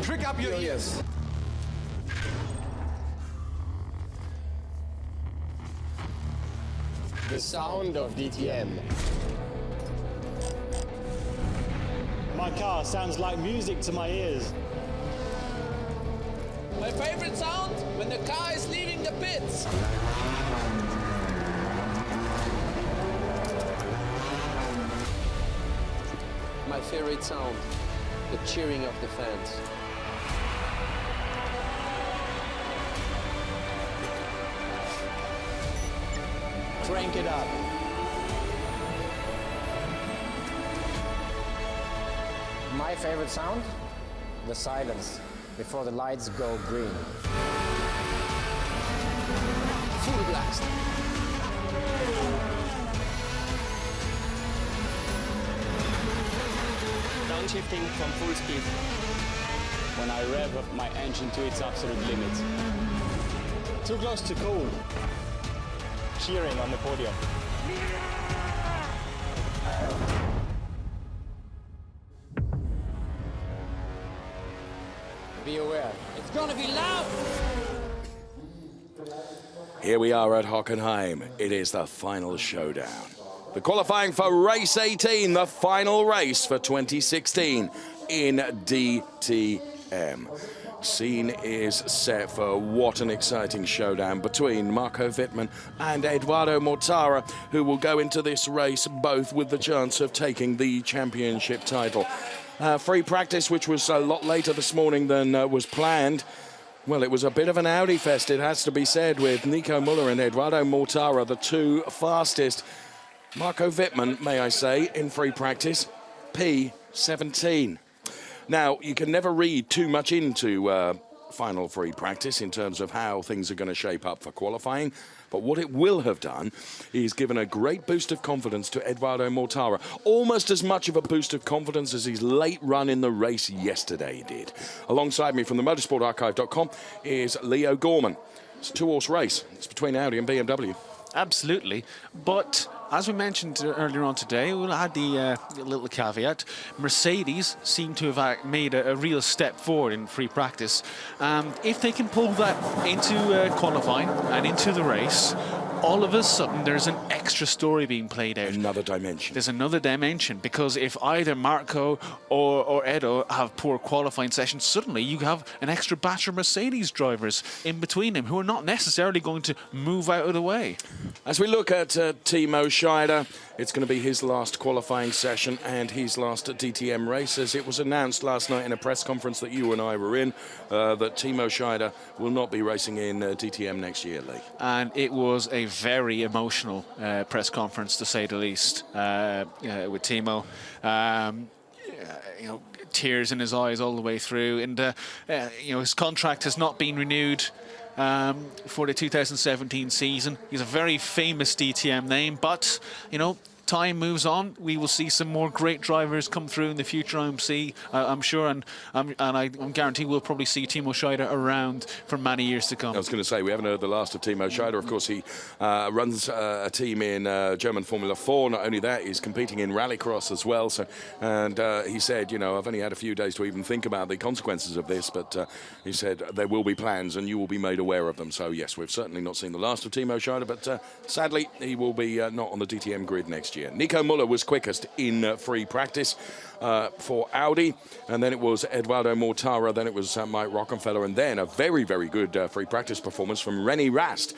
Prick up your ears. The sound of DTM. My car sounds like music to my ears. My favorite sound when the car is leaving the pits. My favorite sound, the cheering of the fans. Crank it up. My favorite sound? The silence before the lights go green. Full blast. Downshifting from full speed. When I rev up my engine to its absolute limit. Too close to cool. Cheering on the podium. Be aware. It's gonna be loud. Here we are at Hockenheim. It is the final showdown. The qualifying for race 18, the final race for 2016 in DTM. Scene is set for what an exciting showdown between Marco Wittmann and Eduardo Mortara, who will go into this race both with the chance of taking the championship title. Free practice, which was a lot later this morning than was planned. Well, it was a bit of an Audi fest, it has to be said, with Nico Müller and Eduardo Mortara, the two fastest. Marco Wittmann, may I say, in free practice, P17. Now, you can never read too much into final free practice in terms of how things are going to shape up for qualifying, but what it will have done is given a great boost of confidence to Eduardo Mortara, almost as much of a boost of confidence as his late run in the race yesterday did. Alongside me from the motorsportarchive.com is Leo Gorman. It's a two-horse race. It's between Audi and BMW. Absolutely, but as we mentioned earlier on today, we'll add the little caveat. Mercedes seem to have made a real step forward in free practice. If they can pull that into qualifying and into the race, all of a sudden there's an extra story being played out. Another dimension. There's another dimension, because if either Marco or Edo have poor qualifying sessions, suddenly you have an extra batch of Mercedes drivers in between them who are not necessarily going to move out of the way. As we look at Timo Scheider, it's going to be his last qualifying session and his last DTM race, as it was announced last night in a press conference that you and I were in, that Timo Scheider will not be racing in DTM next year, Lee. And it was a very emotional press conference, to say the least, with Timo. You know, tears in his eyes all the way through, and you know, his contract has not been renewed for the 2017 season. He's a very famous DTM name, but you know, time moves on. We will see some more great drivers come through in the future, I'm sure, and I guarantee we'll probably see Timo Scheider around for many years to come. I was going to say, we haven't heard the last of Timo Scheider. Of course, he runs a team in German Formula 4. Not only that, he's competing in rallycross as well. So, and he said, you know, I've only had a few days to even think about the consequences of this, but he said there will be plans and you will be made aware of them. So yes, we've certainly not seen the last of Timo Scheider, but sadly, he will be not on the DTM grid next year. Nico Müller was quickest in free practice for Audi, and then it was Eduardo Mortara, then it was Mike Rockenfeller, and then a very, very good free practice performance from René Rast,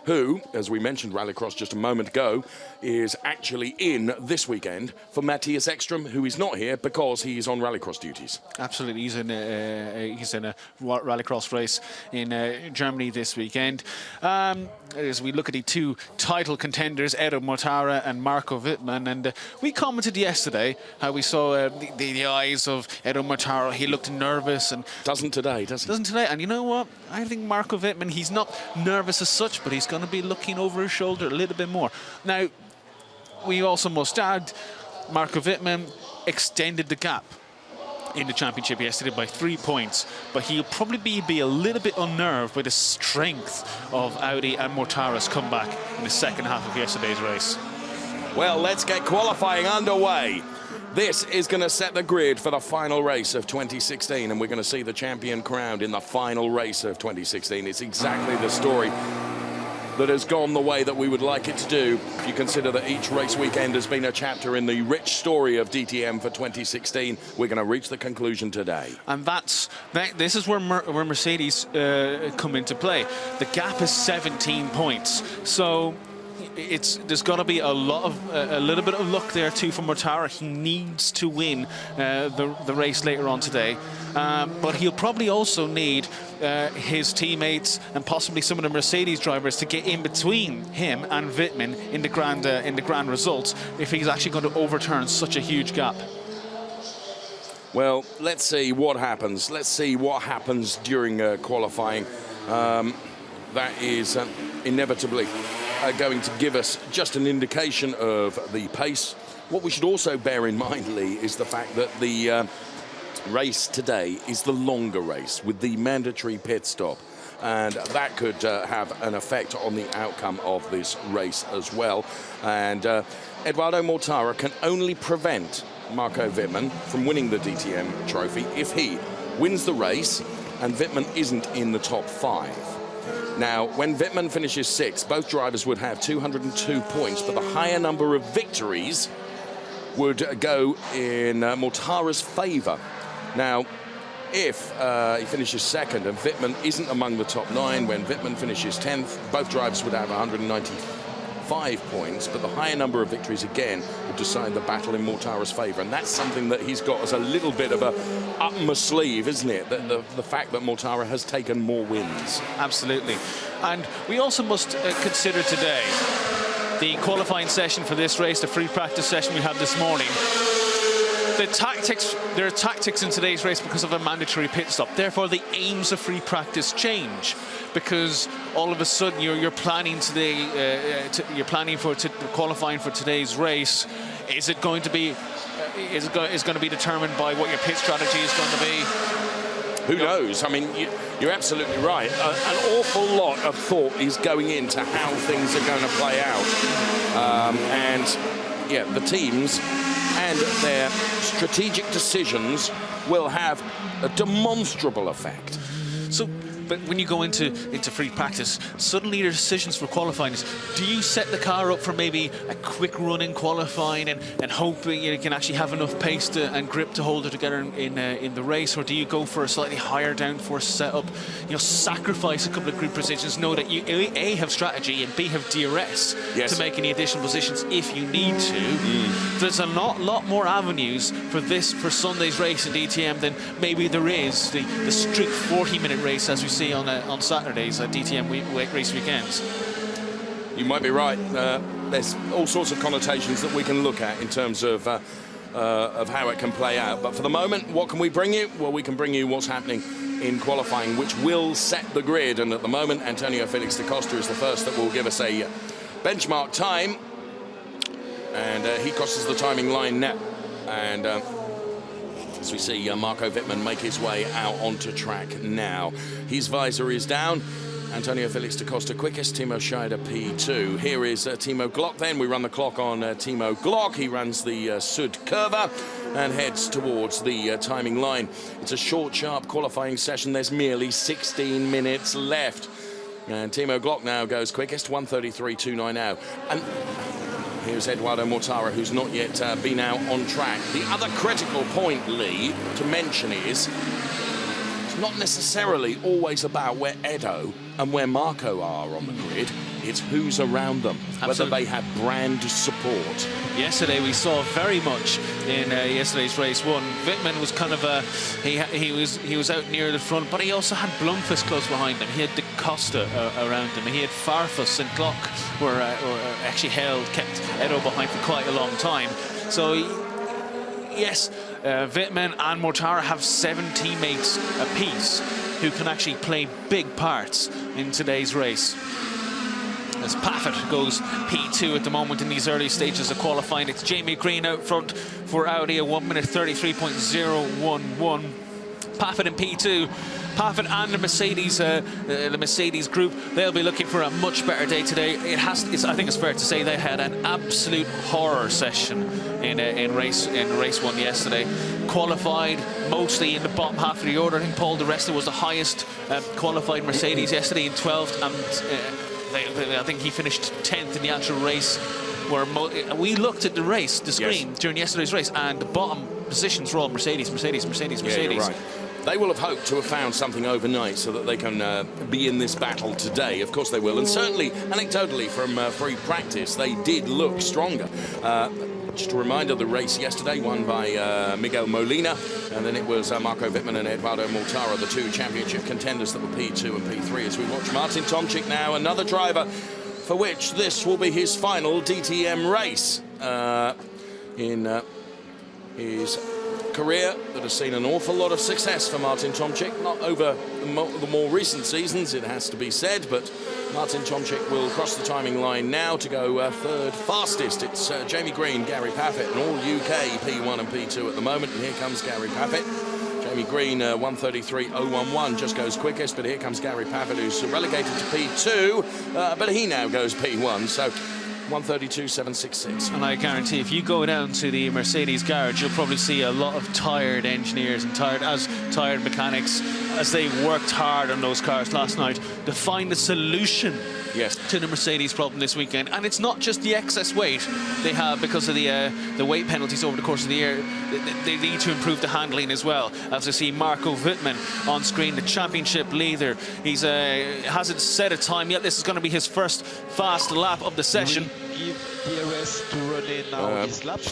who, as we mentioned rallycross just a moment ago, is actually in this weekend for Matthias Ekström, who is not here because he's on rallycross duties. Absolutely, he's in a rallycross race in Germany this weekend. As we look at the two title contenders, Edo Mortara and Marco Wittmann, and we commented yesterday how we saw the eyes of Edo Mortara. He looked nervous, and doesn't today, does he? Doesn't today. And you know what? I think Marco Wittmann, he's not nervous as such, but he's going to be looking over his shoulder a little bit more. Now, we also must add, Marco Wittmann extended the gap in the championship yesterday by 3 points, but he'll probably be a little bit unnerved by the strength of Audi and Mortara's comeback in the second half of yesterday's race. Well, let's get qualifying underway. This is going to set the grid for the final race of 2016, and we're going to see the champion crowned in the final race of 2016. It's exactly the story that has gone the way that we would like it to do. If you consider that each race weekend has been a chapter in the rich story of DTM for 2016, we're going to reach the conclusion today. And this is where Mercedes come into play. The gap is 17 points. So there's got to be a little bit of luck there too for Mortara. He needs to win the race later on today, but he'll probably also need his teammates and possibly some of the Mercedes drivers to get in between him and WITTMANN in the grand results if he's actually going to overturn such a huge gap. Well, let's see what happens. Let's see what happens during qualifying. That is inevitably going to give us just an indication of the pace. What we should also bear in mind, Lee, is the fact that the race today is the longer race with the mandatory pit stop, and that could have an effect on the outcome of this race as well. And Eduardo Mortara can only prevent Marco WITTMANN from winning the DTM trophy if he wins the race and WITTMANN isn't in the top 5. Now, when WITTMANN finishes 6th, both drivers would have 202 points, but the higher number of victories would go in Mortara's favour. Now, if he finishes 2nd and WITTMANN isn't among the top 9, when WITTMANN finishes 10th, both drivers would have 195 points, but the higher number of victories again would decide the battle in Mortara's favour, and that's something that he's got as a little bit of a up my sleeve, isn't it? The fact that Mortara has taken more wins. Absolutely. And we also must consider today the qualifying session for this race, the free practice session we had this morning. There are tactics in today's race because of a mandatory pit stop. Therefore, the aims of free practice change, because all of a sudden you're planning today. You're planning for qualifying for today's race. Is it going to be? Is going to be determined by what your pit strategy is going to be? Who knows? I mean, you're absolutely right. An awful lot of thought is going into how things are going to play out, and yeah, the teams and their strategic decisions will have a demonstrable effect. So, but when you go into free practice, suddenly your decisions for qualifying is, do you set the car up for maybe a quick run in qualifying and hope you can actually have enough pace and grip to hold it together in the race, or do you go for a slightly higher downforce setup, sacrifice a couple of grid positions, know that you A, have strategy and B, have DRS to make any additional positions if you need to. There's a lot more avenues for Sunday's race in DTM than maybe there is the strict 40-minute race as we see on Saturdays at DTM race weekends. You might be right. There's all sorts of connotations that we can look at in terms of how it can play out. But for the moment, what can we bring you? Well, we can bring you what's happening in qualifying, which will set the grid. And at the moment, Antonio Felix da Costa is the first that will give us a benchmark time. And he crosses the timing line now. And as we see Marco WITTMANN make his way out onto track now. His visor is down. Antonio Felix da Costa quickest, Timo Scheider P2. Here is Timo Glock then. We run the clock on Timo Glock. He runs the Sud Curva and heads towards the timing line. It's a short, sharp qualifying session. There's merely 16 minutes left. And Timo Glock now goes quickest, 1:33.290. And here's Eduardo Mortara, who's not yet been out on track. The other critical point, Lee, to mention is it's not necessarily always about where Edo and where Marco are on the grid. It's who's around them, whether they have brand support. Yesterday we saw very much in yesterday's race 1. WITTMANN was kind of he was out near the front, but he also had BLOMQVIST close behind him. He had da Costa around him. He had Farfus and Glock were actually kept Edo behind for quite a long time. So yes, WITTMANN and Mortara have 7 teammates apiece who can actually play big parts in today's race. As Paffett goes P2 at the moment in these early stages of qualifying. It's Jamie Green out front for Audi, a 1:33.011. Paffett in P2. Paffett and the Mercedes group, they'll be looking for a much better day today. I think it's fair to say they had an absolute horror session in race 1 yesterday. Qualified mostly in the bottom half of the order. I think Paul Di Resta was the highest qualified Mercedes yesterday in 12th, and I think he finished 10th in the actual race. Where we looked at the screen during yesterday's race, and the bottom positions were all Mercedes. Yeah, you're right. They will have hoped to have found something overnight so that they can be in this battle today. Of course they will, and certainly, anecdotally, from free practice, they did look stronger. Just a reminder, the race yesterday won by Miguel Molina, and then it was Marco Wittmann and Eduardo Mortara, the two championship contenders that were P2 and P3. As we watch Martin Tomczyk now, another driver for which this will be his final DTM race in his career that has seen an awful lot of success for Martin Tomczyk, not over the more recent seasons, it has to be said, but Martin Tomczyk will cross the timing line now to go third fastest. It's Jamie Green, Gary Paffett, and all UK P1 and P2 at the moment, and here comes Gary Paffett. Jamie Green, 1:33.011, just goes quickest, but here comes Gary Paffett, who's relegated to P2, but he now goes P1, so 1:32.766. And I guarantee if you go down to the Mercedes garage, you'll probably see a lot of tired engineers and tired mechanics as they worked hard on those cars last night to find a solution to the Mercedes problem this weekend. And it's not just the excess weight they have because of the weight penalties over the course of the year. They need to improve the handling as well. As I see Marco Wittmann on screen, the championship leader. He's hasn't set a time yet. This is going to be his first fast lap of the session. Just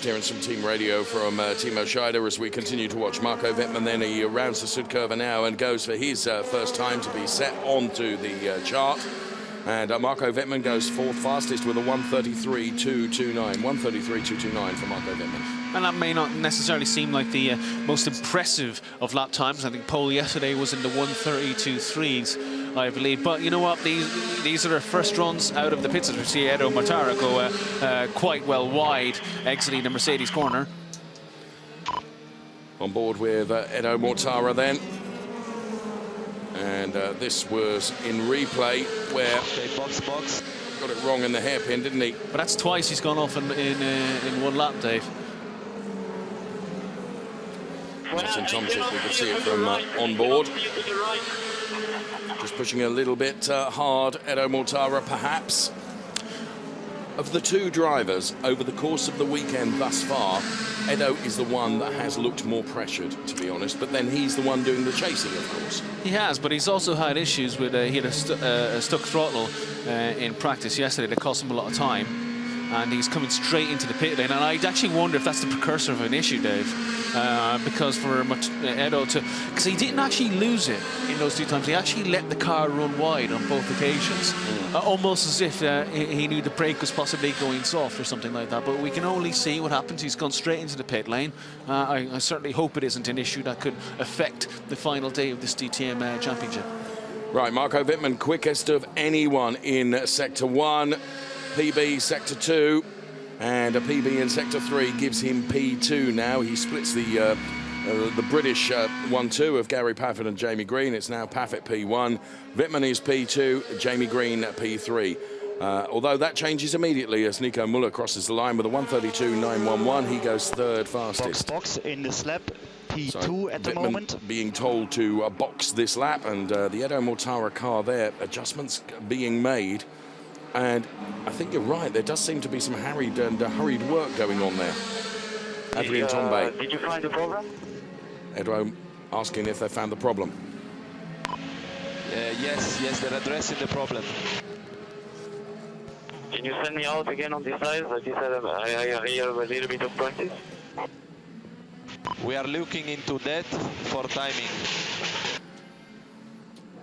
hearing some team radio from Timo Scheider as we continue to watch Marco Wittmann. Then he rounds the Südkurve now and goes for his first time to be set onto the chart. And Marco Wittmann goes fourth fastest with a 1:33.229. 1:33.229 for Marco Wittmann. And that may not necessarily seem like the most impressive of lap times. I think pole yesterday was in the 1:32.3s, I believe. But you know what? These are their first runs out of the pits. As we see Edo Mortara go quite well wide, exiting the Mercedes corner. On board with Edo Mortara then. And this was in replay where got it wrong in the hairpin, didn't he? But that's twice he's gone off in one lap, Dave. Martin Tomczyk, we can see it from on board. Just pushing a little bit hard, Edo Mortara perhaps. Of the two drivers over the course of the weekend thus far, Edo is the one that has looked more pressured, to be honest, but then he's the one doing the chasing, of course. He has, but he's also had issues with, he had a stuck throttle in practice yesterday that cost him a lot of time, and he's coming straight into the pit lane, and I actually wonder if that's the precursor of an issue, Dave, because for Edo because he didn't actually lose it in those two times, he actually let the car run wide on both occasions, almost as if he knew the brake was possibly going soft or something like that, but we can only see what happens. He's gone straight into the pit lane. I certainly hope it isn't an issue that could affect the final day of this DTM championship. Right, Marco Wittmann, quickest of anyone in Sector 1, PB Sector 2, and a PB in Sector 3 gives him P2 now. He splits the British 1-2 of Gary Paffett and Jamie Green. It's now Paffett P1, Wittmann is P2, Jamie Green P3. Although that changes immediately as Nico Müller crosses the line with a 1:32.911. He goes third fastest. Box in this lap, P2 so at the Wittmann moment. being told to box this lap, and the Edo Mortara car there, adjustments being made. And I think you're right, there does seem to be some hurried work going on there. Adrian Tombay. Did you find the problem? Edo asking if they found the problem. Yes, they're addressing the problem. Can you send me out again on this side? Like you said, I hear a little bit of practice. We are looking into that for timing.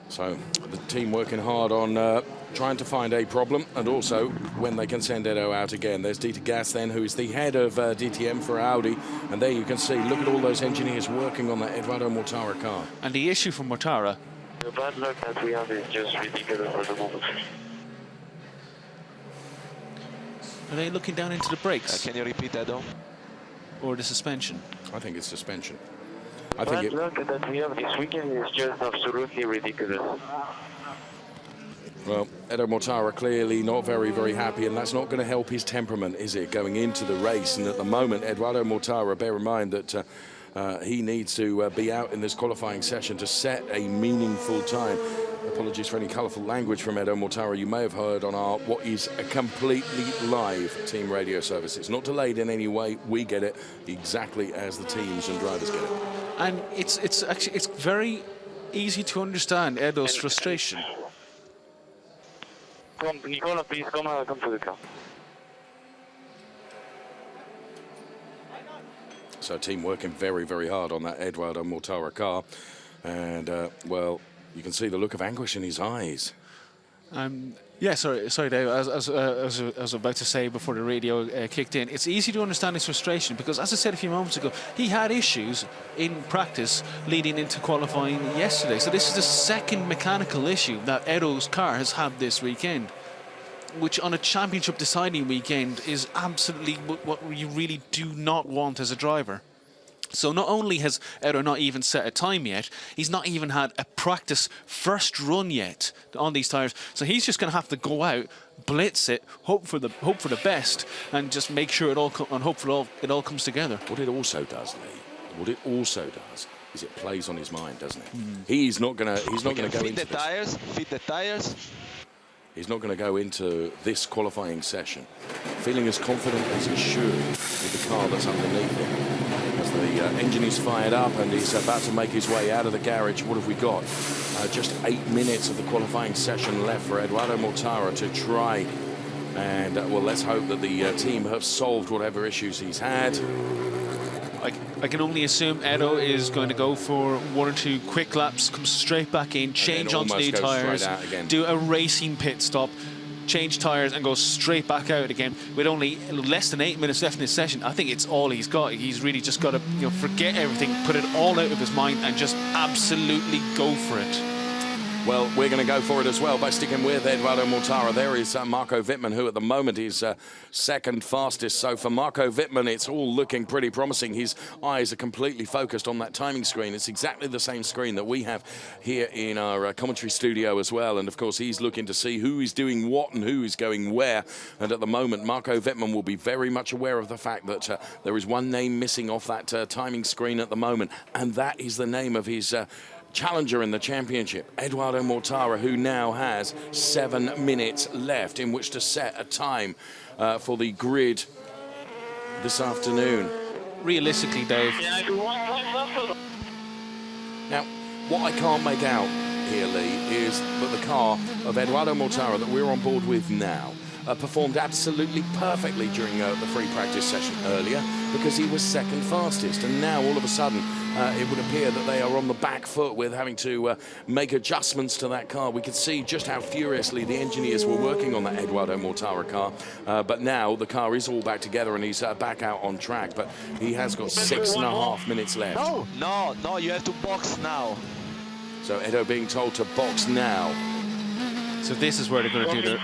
So the team working hard on trying to find a problem, and also when they can send Edo out again. There's Dieter Gas then, who is the head of DTM for Audi, and there you can see, look at all those engineers working on that Eduardo Mortara car. And the issue for Mortara, the bad luck that we have is just ridiculous at the moment. are they looking down into the brakes? Can you repeat that, though? Or the suspension? I think it's suspension. I think bad luck that we have this weekend is just absolutely ridiculous. Well, Edo Mortara clearly not very, very happy, and that's not going to help his temperament, is it, going into the race? And at the moment, Eduardo Mortara, bear in mind that he needs to be out in this qualifying session to set a meaningful time. Apologies for any colourful language from Edo Mortara you may have heard on our what is a completely live team radio service. It's not delayed in any way. We get it exactly as the teams and drivers get it. And it's actually very easy to understand Edo's frustration. Come, Nicola, please come to the car. So team working very, very hard on that Eduardo Mortara car. And, well, you can see the look of anguish in his eyes. Yeah, sorry, Dave. As I was about to say before the radio kicked in, it's easy to understand his frustration because, as I said a few moments ago, he had issues in practice leading into qualifying yesterday. So this is the second mechanical issue that Edo's car has had this weekend, which on a championship deciding weekend is absolutely what you really do not want as a driver. So not only has Edo not even set a time yet, he's not even had a practice first run yet on these tyres. So he's just going to have to go out, blitz it, hope for the best, and just make sure it all comes together. What it also does, Lee, what it also does is it plays on his mind, doesn't it? He's not going to go into Fit the tires. He's not going to go into this qualifying session feeling as confident as he should with the car that's underneath him. As the engine is fired up and he's about to make his way out of the garage, what have we got? Just 8 minutes of the qualifying session left for Eduardo Mortara to try. And, well, let's hope that the team have solved whatever issues he's had. I can only assume Edo is going to go for 1 or 2 quick laps, come straight back in, change onto new tyres, do a racing pit stop, change tyres and go straight back out again with only less than 8 minutes left in his session. I think it's all he's got. He's really just got to, you know, forget everything, put it all out of his mind and just absolutely go for it. Well, we're going to go for it as well by sticking with Eduardo Mortara. There is Marco Wittmann, who at the moment is second fastest. So for Marco Wittmann, it's all looking pretty promising. His eyes are completely focused on that timing screen. It's exactly the same screen that we have here in our commentary studio as well. And, of course, he's looking to see who is doing what and who is going where. And at the moment, Marco Wittmann will be very much aware of the fact that there is one name missing off that timing screen at the moment. And that is the name of his challenger in the championship, Eduardo Mortara, who now has 7 minutes left in which to set a time for the grid this afternoon. Realistically, Dave. Now, what I can't make out here, Lee, is that the car of Eduardo Mortara that we're on board with now performed absolutely perfectly during the free practice session earlier because he was second fastest, and now all of a sudden it would appear that they are on the back foot with having to make adjustments to that car. We could see just how furiously the engineers were working on that Eduardo Mortara car, but now the car is all back together and he's back out on track, but he has got 6.5 minutes left. No, you have to box now. So Edo being told to box now. So this is where they're going to do their...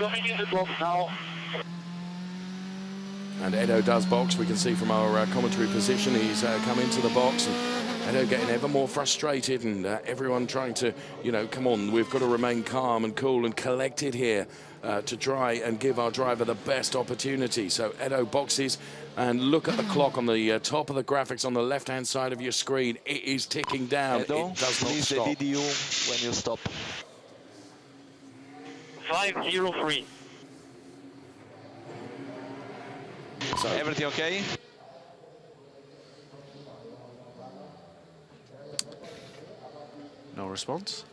And Edo does box. We can see from our commentary position he's come into the box, and Edo getting ever more frustrated, and everyone trying to, you know, come on, we've got to remain calm and cool and collected here to try and give our driver the best opportunity. So Edo boxes, and look at the clock on the top of the graphics on the left-hand side of your screen. It is ticking down. Edo, it does not please stop. the video when you stop. 503. So Everything okay? No response.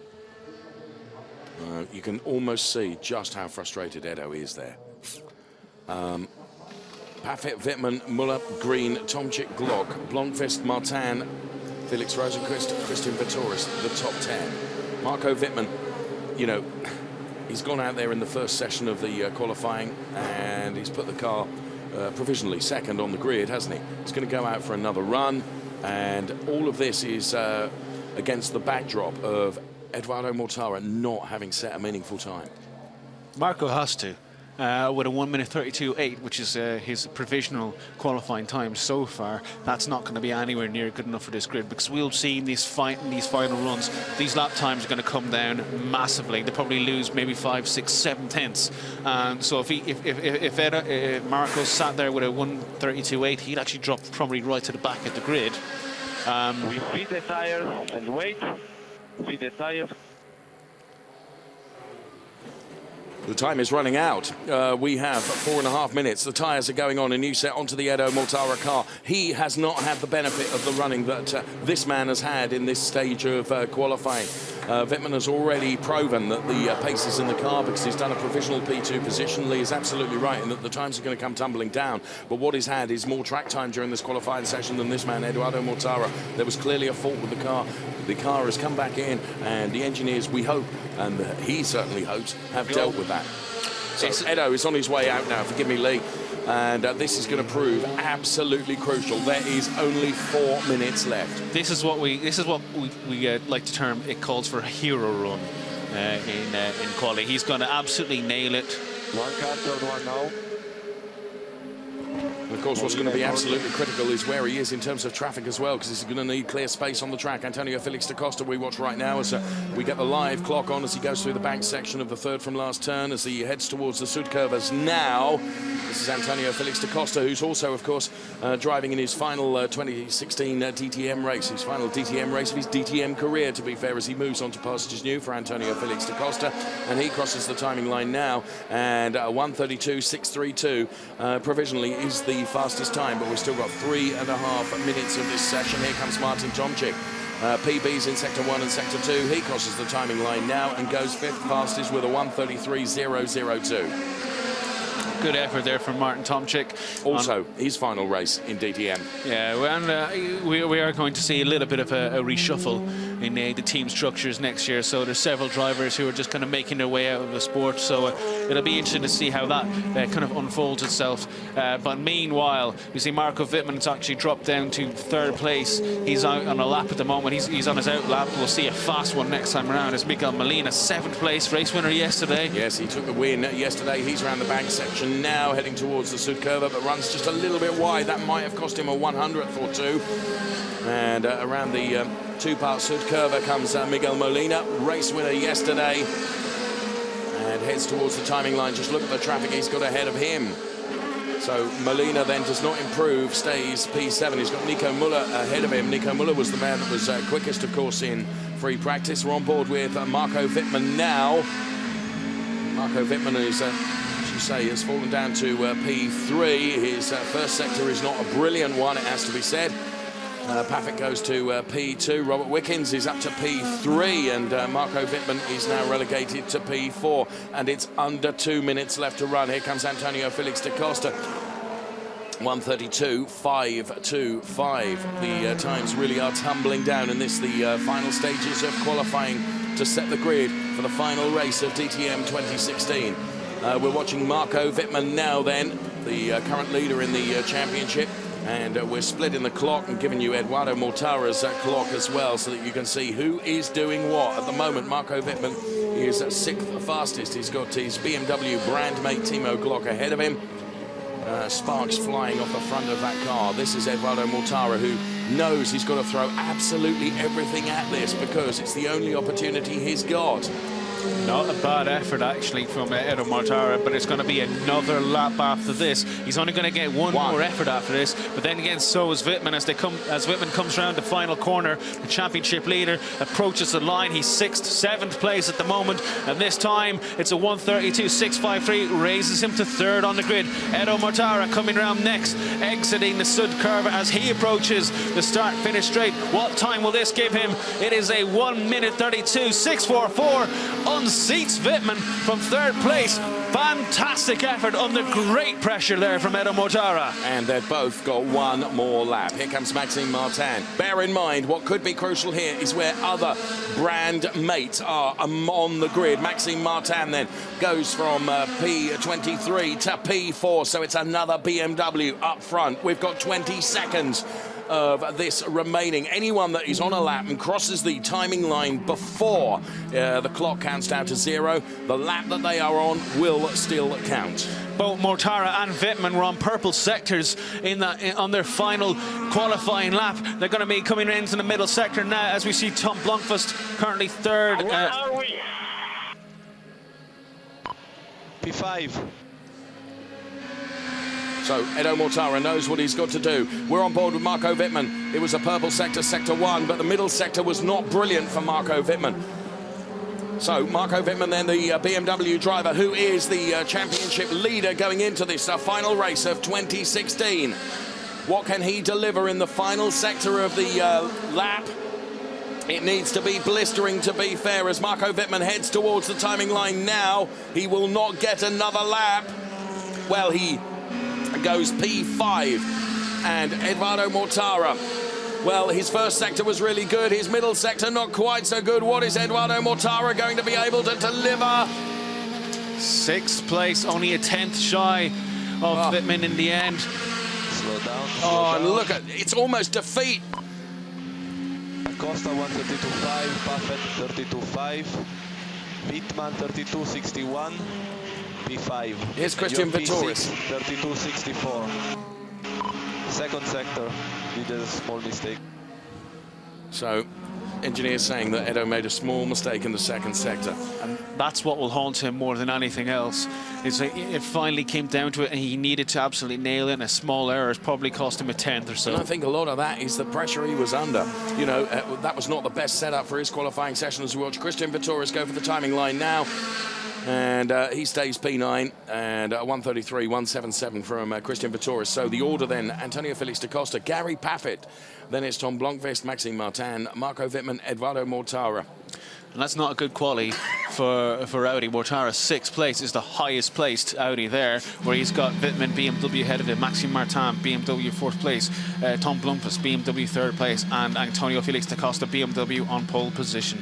you can almost see just how frustrated Edo is there. Paffett, Wittmann, Muller, Green, TOMCZYK, Glock, BLOMQVIST, Martin, Felix ROSENQVIST, Christian VIETORIS, the top 10. Marco Wittmann, you know, he's gone out there in the first session of the qualifying and he's put the car provisionally second on the grid, hasn't he? He's going to go out for another run, and all of this is against the backdrop of Eduardo Mortara not having set a meaningful time. Marco has to. with a 1:32.8, which is his provisional qualifying time so far. That's not going to be anywhere near good enough for this grid, because we'll see in these final runs, these lap times are going to come down massively. They'll probably lose maybe 5, 6, 7 tenths. So if Marco sat there with a 1:32.8, he'd actually drop probably right to the back of the grid. We feed the tires and wait. Feed the tires. The time is running out. We have 4.5 minutes. The tyres are going on. A new set onto the Edo Mortara car. He has not had the benefit of the running that this man has had in this stage of qualifying. WITTMANN has already proven that the pace is in the car because he's done a provisional P2 position. Lee is absolutely right in that the times are going to come tumbling down. But what he's had is more track time during this qualifying session than this man, Eduardo Mortara. There was clearly a fault with the car. The car has come back in, and the engineers, we hope, and he certainly hopes, have dealt with that. So Edo is on his way out now, forgive me, Lee, and this is going to prove absolutely crucial. There is only 4 minutes left. This is what we like to term, it calls for a hero run in quali. He's going to absolutely nail it. One car, third one now. And of course, what's going to be absolutely critical is where he is in terms of traffic as well, because he's going to need clear space on the track. Antonio Felix da Costa, we watch right now as we get the live clock on as he goes through the bank section of the third from last turn, as he heads towards the Sud curvers now. This is Antonio Felix da Costa, who's also, of course, driving in his final 2016 DTM race, his final DTM race of his DTM career, to be fair, as he moves on to pastures new for Antonio Felix da Costa, and he crosses the timing line now, and 1:32.632 provisionally is the fastest time, but we've still got 3.5 minutes of this session. Here comes Martin Tomczyk. PB's in Sector 1 and Sector 2. He crosses the timing line now and goes 5th fastest with a 1:33.002. Good effort there from Martin Tomczyk. Also, his final race in DTM. Yeah, and we are going to see a little bit of a reshuffle in the team structures next year. So there's several drivers who are just kind of making their way out of the sport. So it'll be interesting to see how that kind of unfolds itself. But meanwhile, you see Marco WITTMANN's actually dropped down to 3rd place. He's out on a lap at the moment. He's on his out lap. We'll see a fast one next time around. It's Miguel Molina, 7th place, race winner yesterday. Yes, he took the win yesterday. He's around the bank section now, heading towards the Sud curve, but runs just a little bit wide. That might have cost him a 100th or two. And around the two-part Sud curve comes Miguel Molina, race winner yesterday, and heads towards the timing line. Just look at the traffic he's got ahead of him. So Molina then does not improve, stays P7. He's got Nico Muller ahead of him. Nico Muller was the man that was quickest, of course, in free practice. We're on board with Marco WITTMANN now. Marco WITTMANN is, as you say, has fallen down to P3. His first sector is not a brilliant one, it has to be said. Paffett goes to P2. Robert Wickens is up to P3, and Marco WITTMANN is now relegated to P4. And it's under 2 minutes left to run. Here comes Antonio Felix da Costa. 1:32.525. The times really are tumbling down in this, the final stages of qualifying to set the grid for the final race of DTM 2016. We're watching Marco WITTMANN now then, the current leader in the championship. And we're splitting the clock and giving you Eduardo Mortara's clock as well, so that you can see who is doing what. At the moment, Marco WITTMANN is 6th fastest. He's got his BMW brand mate Timo Glock ahead of him. Sparks flying off the front of that car. This is Eduardo Mortara, who knows he's got to throw absolutely everything at this because it's the only opportunity he's got. Not a bad effort, actually, from Edo Mortara, but it's going to be another lap after this. He's only going to get one more effort after this, but then again, so is WITTMANN. As WITTMANN comes around the final corner, the championship leader approaches the line. He's 6th, 7th place at the moment, and this time it's a 1:32.653, raises him to 3rd on the grid. Edo Mortara coming around next, exiting the Sud curve as he approaches the start-finish straight. What time will this give him? It is a 1:32.644. Unseats WITTMANN from 3rd place. Fantastic effort under great pressure there from Edo Mortara. And they've both got one more lap. Here comes Maxime Martin. Bear in mind, what could be crucial here is where other brand mates are on the grid. Maxime Martin then goes from P23 to P4, so it's another BMW up front. We've got 20 seconds of this remaining. Anyone that is on a lap and crosses the timing line before the clock counts down to 0, the lap that they are on will still count. Both Mortara and WITTMANN were on purple sectors on their final qualifying lap. They're going to be coming into the middle sector now as we see TOMCZYK currently third. Where are we? P5. So Edo Mortara knows what he's got to do. We're on board with Marco WITTMANN. It was a purple sector, sector 1, but the middle sector was not brilliant for Marco WITTMANN. So Marco WITTMANN then, the BMW driver, who is the championship leader going into this final race of 2016. What can he deliver in the final sector of the lap? It needs to be blistering, to be fair, as Marco WITTMANN heads towards the timing line now. He will not get another lap. Well, he goes P5. And Eduardo Mortara, well, his first sector was really good. His middle sector not quite so good. What is Eduardo Mortara going to be able to deliver? 6th place, only a 10th shy of WITTMANN in the end. Slow down. Oh, and look at, it's almost defeat. Costa 132.5, Buffett 32.5, WITTMANN 32.61, P5. Here's Christian VIETORIS. 32.64. Second sector, needed a small mistake. So, engineers saying that Edo made a small mistake in the second sector. And that's what will haunt him more than anything else. It's like it finally came down to it and he needed to absolutely nail it, and a small error has probably cost him a 10th or so. And I think a lot of that is the pressure he was under. You know, that was not the best setup for his qualifying session. As we watch Christian VIETORIS go for the timing line now. And he stays P9, and 133.177 from Christian VIETORIS. So the order then, Antonio Felix da Costa, Gary Paffett, then it's Tom BLOMQVIST, Maxime Martin, Marco WITTMANN, Eduardo Mortara. And that's not a good quality for Audi. Mortara, 6th place, is the highest placed Audi there, where he's got WITTMANN, BMW ahead of him, Maxime Martin, BMW 4th place, Tom BLOMQVIST, BMW 3rd place, and Antonio Felix da Costa, BMW on pole position.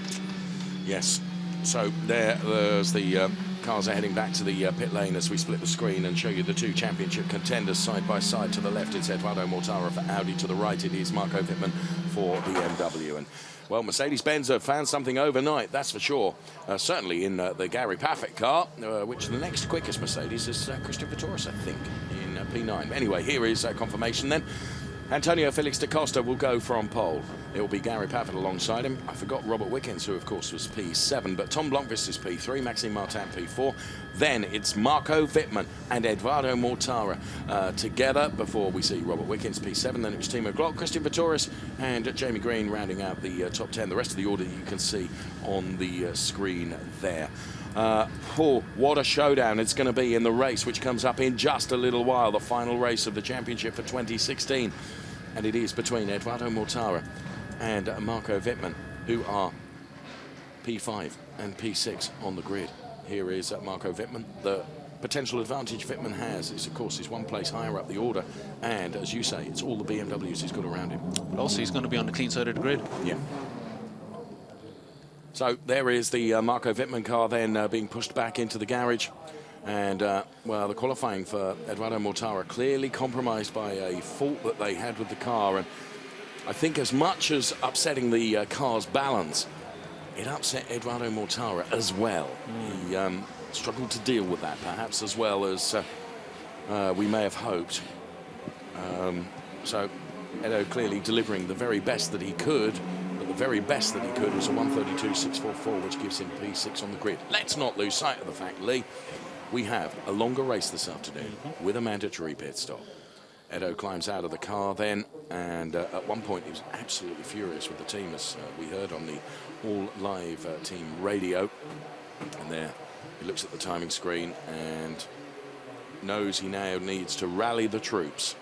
Yes. So there's the cars are heading back to the pit lane as we split the screen and show you the two championship contenders side by side. To the left, it's Eduardo Mortara for Audi. To the right, it is Marco WITTMANN for BMW. And, well, Mercedes-Benz have found something overnight, that's for sure. Certainly in the Gary Paffett car, which the next quickest Mercedes is Christian VIETORIS, I think, in P9. Anyway, here is confirmation then. Antonio Felix da Costa will go from pole. It will be Gary Paffett alongside him. I forgot Robert Wickens, who of course was P7, but Tom BLOMQVIST is P3, Maxime Martin P4. Then it's Marco WITTMANN and Eduardo Mortara together before we see Robert Wickens P7. Then it was Timo Glock, Christian VIETORIS, and Jamie Green rounding out the top 10. The rest of the order you can see on the screen there. What a showdown it's going to be in the race, which comes up in just a little while, the final race of the championship for 2016. And it is between Eduardo Mortara and Marco WITTMANN, who are P5 and P6 on the grid. Here is Marco WITTMANN. The potential advantage WITTMANN has is, of course, he's one place higher up the order. And, as you say, it's all the BMWs he's got around him. But also, he's going to be on the clean side of the grid. Yeah. So there is the Marco WITTMANN car then being pushed back into the garage. And, well, the qualifying for Eduardo Mortara clearly compromised by a fault that they had with the car. And I think as much as upsetting the car's balance, it upset Eduardo Mortara as well. He struggled to deal with that, perhaps as well as we may have hoped. So Edo clearly delivering the very best that he could. But the very best that he could was a 132.644, which gives him P6 on the grid. Let's not lose sight of the fact, Lee, we have a longer race this afternoon with a mandatory pit stop. Edo climbs out of the car then, and at one point he was absolutely furious with the team, as we heard on the all-live team radio. And there he looks at the timing screen and knows he now needs to rally the troops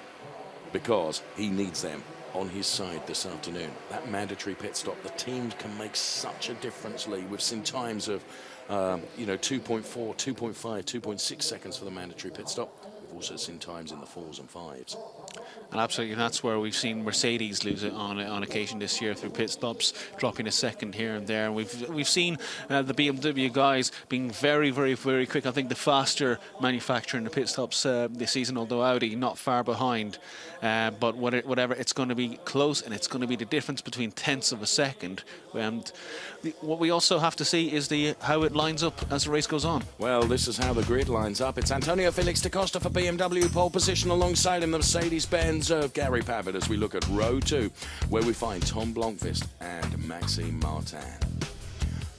because he needs them on his side this afternoon. That mandatory pit stop, the teams can make such a difference, Lee. We've seen times of, 2.4, 2.5, 2.6 seconds for the mandatory pit stop. We've also seen times in the 4s and 5s. And absolutely, that's where we've seen Mercedes lose it on occasion this year through pit stops, dropping a second here and there. And we've seen the BMW guys being very, very, very quick. I think the faster manufacturer in the pit stops this season, although Audi not far behind. But whatever, it's going to be close, and it's going to be the difference between tenths of a second. And what we also have to see is how it lines up as the race goes on. Well, this is how the grid lines up. It's Antonio Felix da Costa for BMW, pole position. Alongside him, the Mercedes-Benz of Gary Pavitt, as we look at row 2, where we find Tom BLOMQVIST and Maxime Martin.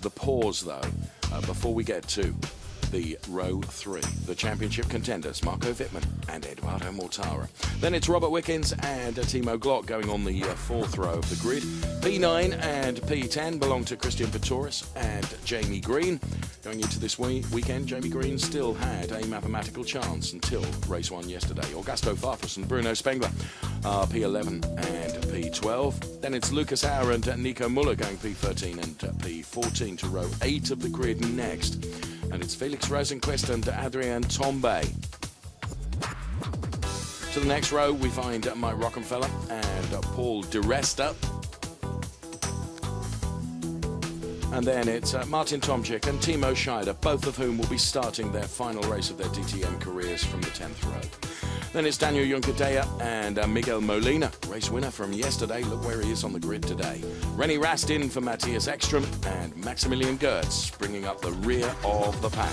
The pause, though, before we get to the row 3, the championship contenders, Marco Wittmann and Eduardo Mortara. Then it's Robert Wickens and Timo Glock going on the 4th row of the grid. P9 and P10 belong to Christian VIETORIS and Jamie Green. Going into this weekend, Jamie Green still had a mathematical chance until race 1 yesterday. Augusto Farfus and Bruno Spengler are P11 and P12. Then it's Lucas Auer and Nico Muller going P13 and P14 to row 8 of the grid next. And it's Felix ROSENQVIST and Adrien Tombe. To the next row, we find Mike Rockenfeller and Paul Di Resta. And then it's Martin TOMCZYK and Timo Scheider, both of whom will be starting their final race of their DTM careers from the 10th row. Then it's Daniel Juncadella and Miguel Molina, race winner from yesterday. Look where he is on the grid today. Rennie Rastin for Matthias Ekstrom and Maximilian Gertz bringing up the rear of the pack.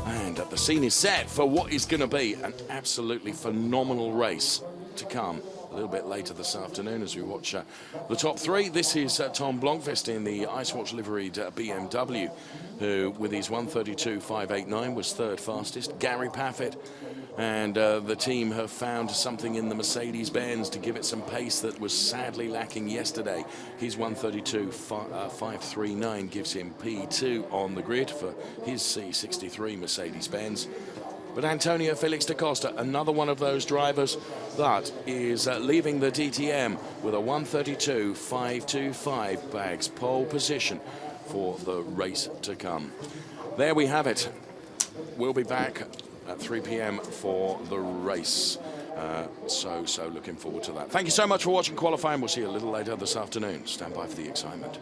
And the scene is set for what is going to be an absolutely phenomenal race to come a little bit later this afternoon as we watch the top 3. This is Tom BLOMQVIST in the Icewatch liveried BMW, who with his 1:32.589 was 3rd fastest. Gary Pavitt and the team have found something in the Mercedes-Benz to give it some pace that was sadly lacking yesterday. His 1:32.539 gives him P2 on the grid for his C63 Mercedes-Benz. But Antonio Felix da Costa, another one of those drivers that is leaving the DTM with a 1:32.525 bags pole position for the race to come. There we have it. We'll be back at 3 p.m. for the race. So looking forward to that. Thank you so much for watching qualifying. We'll see you a little later this afternoon. Stand by for the excitement.